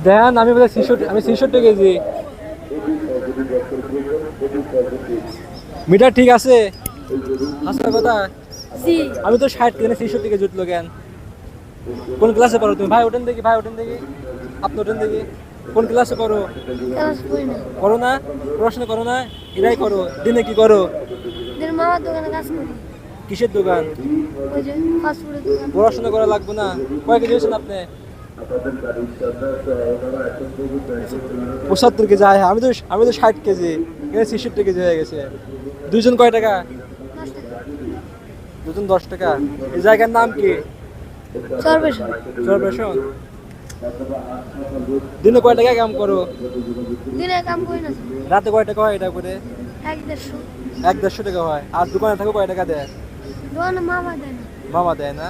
দেখেন আমি বলে 66 কেজি। মিটার ঠিক আছে? হাসা কথা। জি। আমি তো 60 কেজি 66 কেজি উঠলো কেন? কোন ক্লাসে পড়ো তুমি? ভাই ওঠেন দেখি, আপনি ওঠেন দেখি। কোন ক্লাসে পড়ো? ক্লাস করি না। করো না? পড়াশোনা করো না? এটাই করো। দিনে কি করো? দিন মামার দোকানে কাজ করি। কিসের দোকান? ওই যে ফাস্টফুডের দোকান। পড়াশোনা করা লাগবে না? কয় কেজি হয়েছেন আপনি? 75 কেজি। আমি তো 60 কেজি, এখানে 66 কেজি হয়ে গেছে। দুইজন কয় টাকা? 10 টাকা। দুজন 10 টাকা। এই জায়গার নাম কি? চরবেশন। চরবেশন। দিনে কয় টাকা কাম করো? দিনে কাম করি না। রাতে কয় টাকা হয় এটা করে? 1-150। 1-150 টাকা হয়। আর দোকানে থাকো কয় টাকা দেয়? দোকানে মামা দেয় না। মামা দেয় না?